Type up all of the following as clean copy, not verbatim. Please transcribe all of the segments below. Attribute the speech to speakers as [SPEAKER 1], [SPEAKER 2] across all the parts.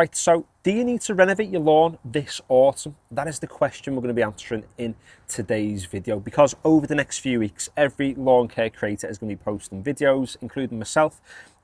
[SPEAKER 1] Right, so do you need to renovate your lawn this autumn? That is the question we're going to be answering in today's video, because over the next few weeks, every lawn care creator is going to be posting videos, including myself,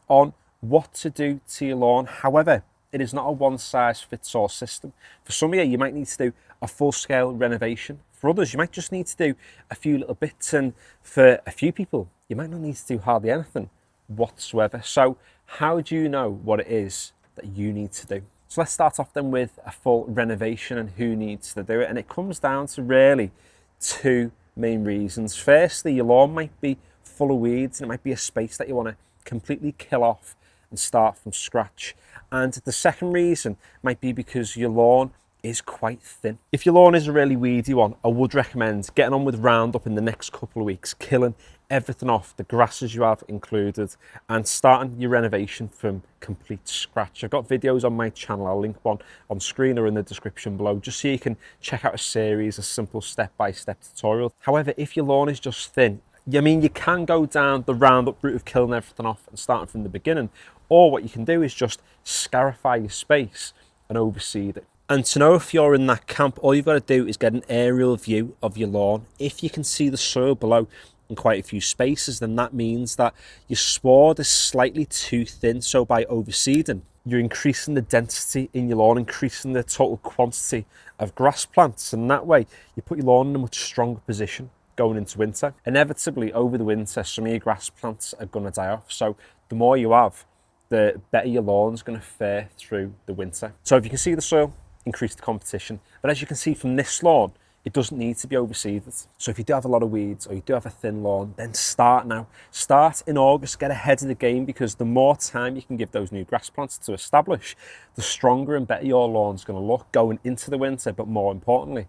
[SPEAKER 1] on what to do to your lawn. However, it is not a one-size-fits-all system. For some of you might need to do a full-scale renovation. For others, you might just need to do a few little bits. And for a few people, you might not need to do hardly anything whatsoever. So how do you know what it is that you need to do? So let's start off then with a full renovation and who needs to do it. And it comes down to really two main reasons. Firstly, your lawn might be full of weeds and it might be a space that you want to completely kill off and start from scratch. And the second reason might be because your lawn is quite thin. If your lawn is a really weedy one, I would recommend getting on with Roundup in the next couple of weeks, killing everything off, the grasses you have included, and starting your renovation from complete scratch. I've got videos on my channel. I'll link one on screen or in the description below, just so you can check out a series, a simple step-by-step tutorial. However, if your lawn is just thin, I mean, you can go down the Roundup route of killing everything off and starting from the beginning, or what you can do is just scarify your space and overseed it. And to know if you're in that camp, all you've got to do is get an aerial view of your lawn. If you can see the soil below in quite a few spaces, then that means that your sward is slightly too thin. So by overseeding, you're increasing the density in your lawn, increasing the total quantity of grass plants. And that way, you put your lawn in a much stronger position going into winter. Inevitably, over the winter, some of your grass plants are going to die off. So the more you have, the better your lawn's going to fare through the winter. So if you can see the soil, increase the competition. But as you can see from this lawn, it doesn't need to be overseeded. So if you do have a lot of weeds or you do have a thin lawn, then start now. Start in August, get ahead of the game, because the more time you can give those new grass plants to establish, the stronger and better your lawn's going to look going into the winter, but more importantly,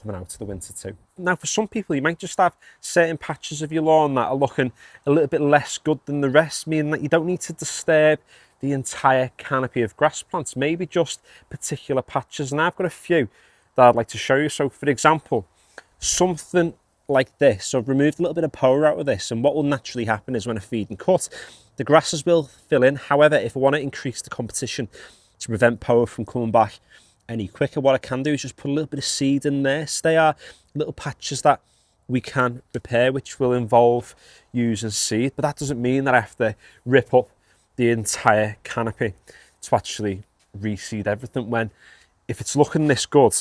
[SPEAKER 1] coming out of the winter too. Now, for some people, you might just have certain patches of your lawn that are looking a little bit less good than the rest, meaning that you don't need to disturb the entire canopy of grass plants, maybe just particular patches. And I've got a few that I'd like to show you. So for example, something like this. So I've removed a little bit of power out of this, and what will naturally happen is when I feed and cut, the grasses will fill in. However, if I want to increase the competition to prevent power from coming back any quicker, what I can do is just put a little bit of seed in there. So they are little patches that we can repair, which will involve using seed, but that doesn't mean that I have to rip up the entire canopy to actually reseed everything, when if it's looking this good,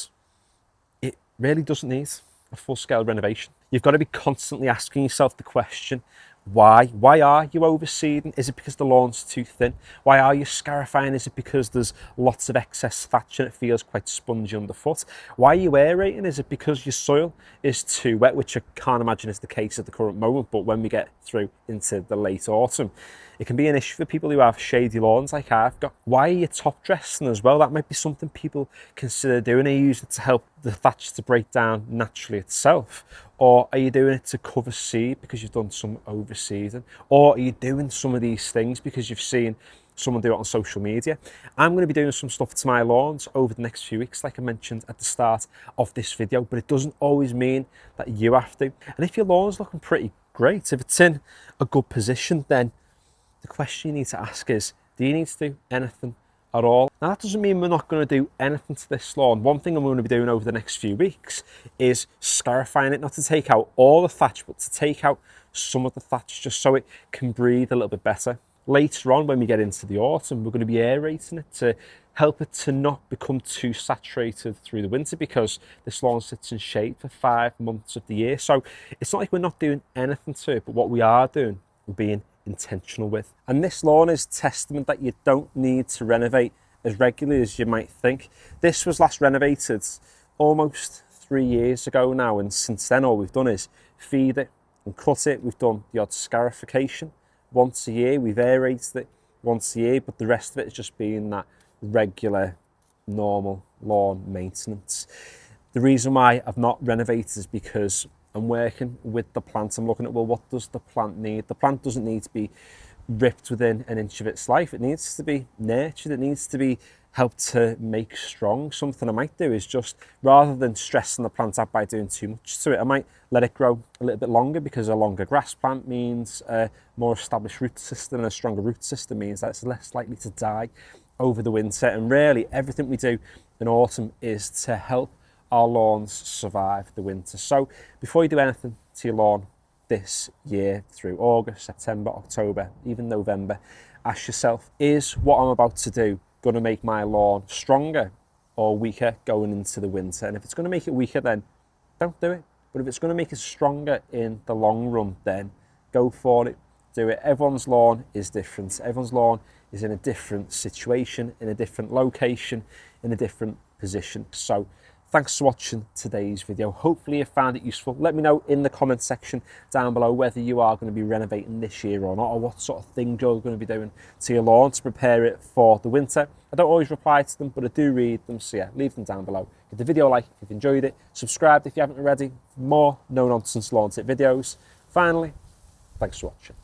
[SPEAKER 1] it really doesn't need a full-scale renovation. You've got to be constantly asking yourself the question, why? Why are you overseeding? Is it because the lawn's too thin? Why are you scarifying? Is it because there's lots of excess thatch and it feels quite spongy underfoot? Why are you aerating? Is it because your soil is too wet, which I can't imagine is the case at the current moment, but when we get through into the late autumn, it can be an issue for people who have shady lawns like I've got. Why are you top dressing as well? That might be something people consider doing. Are you using it to help the thatch to break down naturally itself? Or are you doing it to cover seed because you've done some overseeding? Or are you doing some of these things because you've seen someone do it on social media? I'm going to be doing some stuff to my lawns over the next few weeks, like I mentioned at the start of this video, but it doesn't always mean that you have to. And if your lawn's looking pretty great, if it's in a good position, then the question you need to ask is, do you need to do anything at all? Now, that doesn't mean we're not going to do anything to this lawn. One thing I'm going to be doing over the next few weeks is scarifying it, not to take out all the thatch, but to take out some of the thatch just so it can breathe a little bit better. Later on, when we get into the autumn, we're going to be aerating it to help it to not become too saturated through the winter, because this lawn sits in shade for 5 months of the year. So it's not like we're not doing anything to it, but what we are doing, we're being intentional with. And this lawn is testament that you don't need to renovate as regularly as you might think. This was last renovated almost 3 years ago now, and since then all we've done is feed it and cut it. We've done the odd scarification once a year, we've aerated it once a year, but the rest of it has just been that regular, normal lawn maintenance. The reason why I've not renovated is because I'm working with the plant. I'm looking at, well, what does the plant need? The plant doesn't need to be ripped within an inch of its life. It needs to be nurtured. It needs to be helped to make strong. Something I might do is just, rather than stressing the plant out by doing too much to it, I might let it grow a little bit longer, because a longer grass plant means a more established root system, and a stronger root system means that it's less likely to die over the winter, and really everything we do in autumn is to help our lawns survive the winter. So before you do anything to your lawn this year through August, September, October, even November, ask yourself, is what I'm about to do going to make my lawn stronger or weaker going into the winter? And if it's going to make it weaker, then don't do it. But if it's going to make it stronger in the long run, then go for it. Do it. Everyone's lawn is different. Everyone's lawn is in a different situation, in a different location, in a different position. So thanks for watching today's video. Hopefully you found it useful. Let me know in the comment section down below whether you are going to be renovating this year or not, or what sort of thing you're going to be doing to your lawn to prepare it for the winter. I don't always reply to them, but I do read them, so yeah, leave them down below. Give the video a like if you've enjoyed it. Subscribe if you haven't already for more no-nonsense lawn tip videos. Finally, thanks for watching.